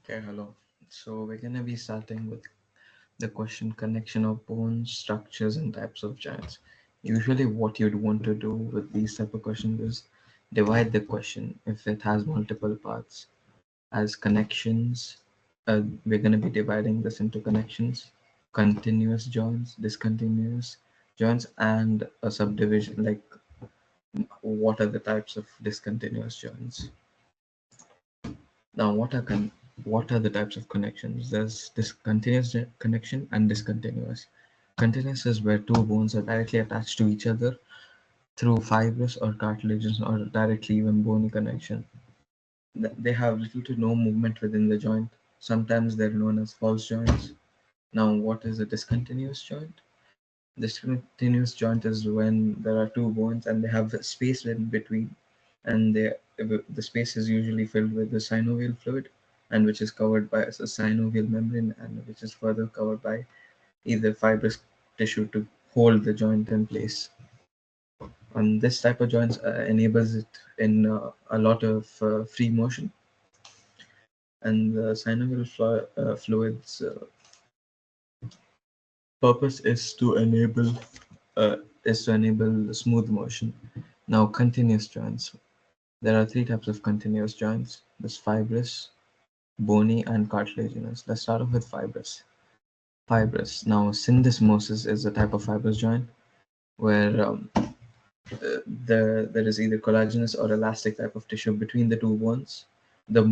Okay, hello. So we're gonna be starting with the question connection of bones, structures, and types of joints. Usually, what you'd want to do with these type of questions is divide the question if it has multiple parts as connections. We're gonna be dividing this into connections, continuous joints, discontinuous joints, and a subdivision like what are the types of discontinuous joints. Now, what are the types of connections? There's discontinuous connection and discontinuous. Continuous is where two bones are directly attached to each other through fibrous or cartilaginous or directly even bony connection. They have little to no movement within the joint. Sometimes they're known as false joints. Now, what is a discontinuous joint? Discontinuous joint is when there are two bones and they have space in between, and the space is usually filled with the synovial fluid, and which is covered by a synovial membrane, and which is further covered by either fibrous tissue to hold the joint in place. And this type of joints enables it in a lot of free motion, and the synovial fluids purpose uh, is to enable smooth motion. Now, continuous joints. There are three types of continuous joints. There's fibrous, bony, and cartilaginous. Let's start off with fibrous. Fibrous. Now, syndesmosis is a type of fibrous joint where there is either collagenous or elastic type of tissue between the two bones. The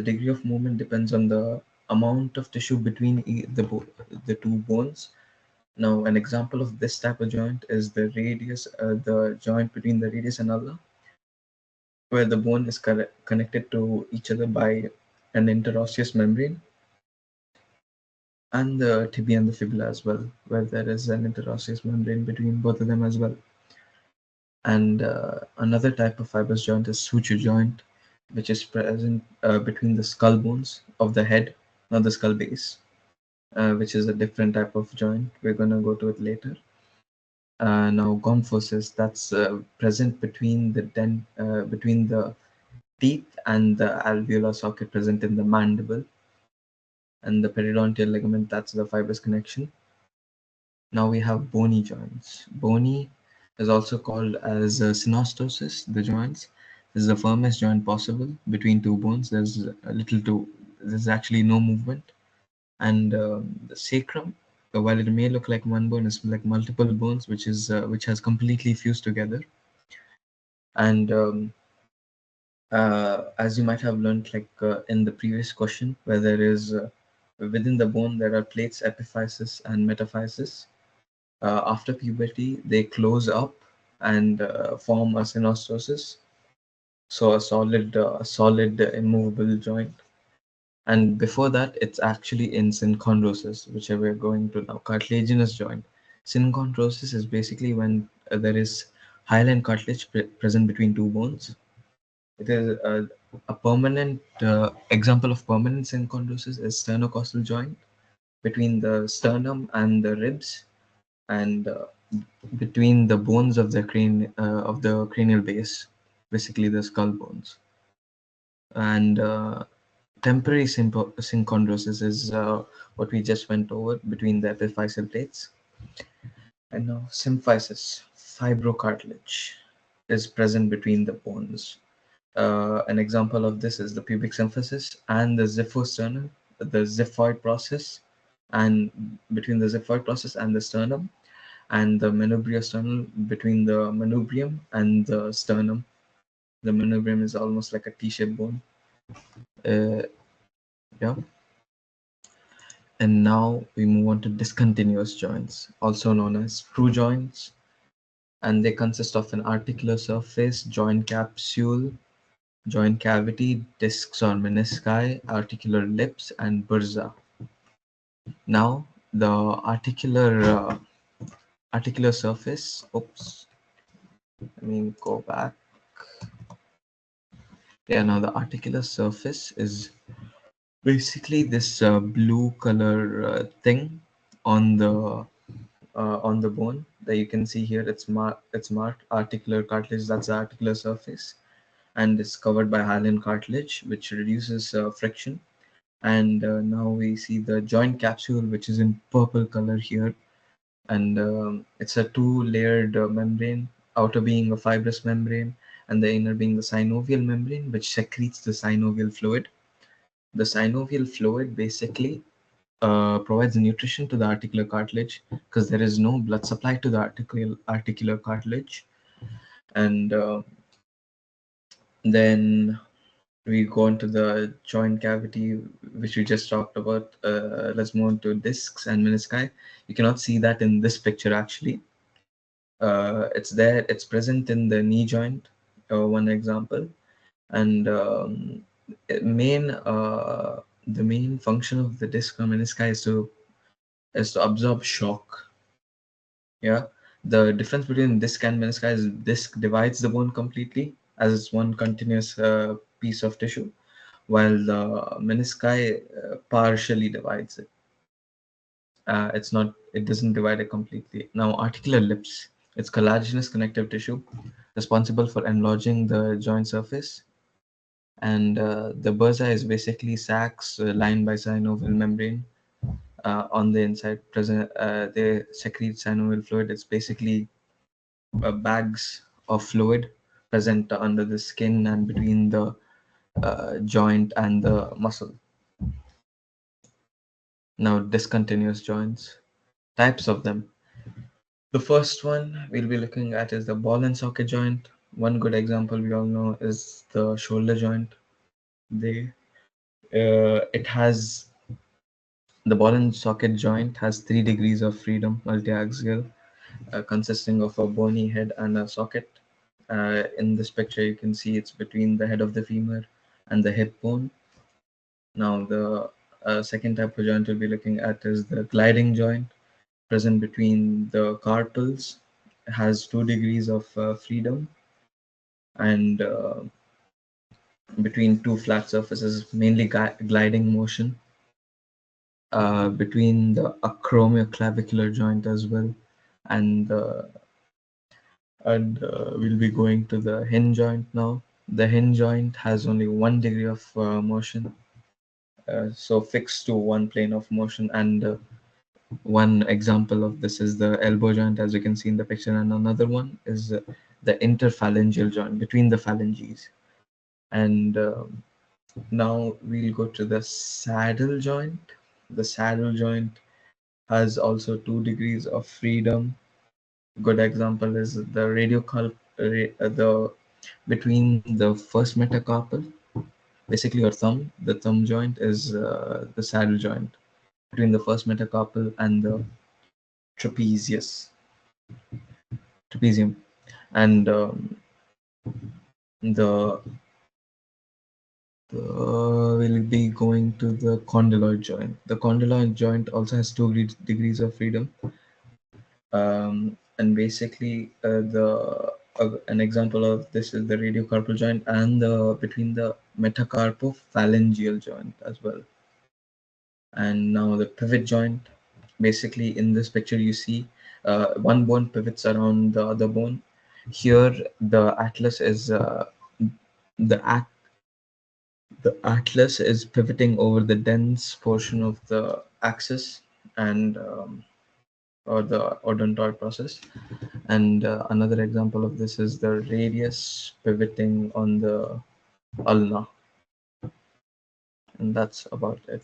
degree of movement depends on the amount of tissue between the two bones. Now, an example of this type of joint is the joint between the radius and ulna, where the bone is connected to each other by an interosseous membrane, and the tibia and the fibula as well, where there is an interosseous membrane between both of them as well. And another type of fibrous joint is suture joint, which is present between the skull bones of the head, not the skull base, which is a different type of joint. We're going to go to it later. Now, gomphosis, that's present between the teeth and the alveolar socket present in the mandible, and the periodontal ligament, that's the fibrous connection. Now we have bony joints. Bony is also called as synostosis. The joints is the firmest joint possible between two bones. There's actually no movement. And the sacrum, while it may look like one bone, is like multiple bones, which has completely fused together. And as you might have learned, like in the previous question, where there is within the bone there are plates, epiphysis and metaphysis. After puberty, they close up and form a synostosis, so a solid immovable joint. And before that, it's actually in synchondrosis, which we're going to now. Cartilaginous joint. Synchondrosis is basically when there is hyaline cartilage present between two bones. It is a permanent example of permanent synchondrosis is sternocostal joint between the sternum and the ribs, and between the bones of the cranial base, basically the skull bones. And temporary synchondrosis is what we just went over between the epiphyseal plates. And now symphysis, fibrocartilage, is present between the bones. An example of this is the pubic symphysis and the xiphosternum, the xiphoid process, and between the xiphoid process and the sternum, and the manubriosternal between the manubrium and the sternum. The manubrium is almost like a T-shaped bone. Uh, yeah. And now we move on to discontinuous joints, also known as screw joints, and they consist of an articular surface, joint capsule, joint cavity, discs or menisci, articular lips, and bursa. Now the articular surface. Oops. Let me go back. Yeah, now the articular surface is basically this blue color thing on the bone that you can see here. It's marked articular cartilage. That's the articular surface, and it's covered by hyaline cartilage, which reduces friction. And now we see the joint capsule, which is in purple color here. And it's a two-layered membrane, outer being a fibrous membrane and the inner being the synovial membrane, which secretes the synovial fluid. The synovial fluid basically provides nutrition to the articular cartilage because there is no blood supply to the articular cartilage. And then we go into the joint cavity, which we just talked about. Let's move on to discs and menisci. You cannot see that in this picture actually. It's there, it's present in the knee joint, one example. And main the main function of the disc or menisci is to absorb shock. Yeah, the difference between disc and menisci is disc divides the bone completely as it's one continuous piece of tissue, while the menisci partially divides it. It's not, it doesn't divide it completely. Now, articular lips, it's collagenous connective tissue responsible for enlarging the joint surface. And the bursa is basically sacs lined by synovial membrane. On the inside, present they secrete synovial fluid. It's basically bags of fluid present under the skin and between the joint and the muscle. Now, discontinuous joints, types of them. The first one we'll be looking at is the ball and socket joint. One good example we all know is the shoulder joint. They it has the ball and socket joint has 3 degrees of freedom, multiaxial, consisting of a bony head and a socket. In this picture, you can see it's between the head of the femur and the hip bone. Now, the second type of joint we'll be looking at is the gliding joint, present between the carpals, has 2 degrees of freedom, and between two flat surfaces, mainly gliding motion, between the acromioclavicular joint as well, and we'll be going to the hinge joint now. The hinge joint has only 1 degree of motion, so fixed to one plane of motion. And one example of this is the elbow joint, as you can see in the picture, and another one is the interphalangeal joint between the phalanges. And now we'll go to the saddle joint. The saddle joint has also 2 degrees of freedom. Good example is the the between the first metacarpal, basically your thumb. The thumb joint is the saddle joint between the first metacarpal and the trapezius, trapezium, and the we'll be going to the condyloid joint. The condyloid joint also has 2 degrees of freedom. And basically, an example of this is the radiocarpal joint and the between the metacarpophalangeal joint as well. And now the pivot joint. Basically, in this picture, you see one bone pivots around the other bone. Here, the atlas is the at the atlas is pivoting over the dense portion of the axis and or the odontoid process. And another example of this is the radius pivoting on the ulna. And that's about it.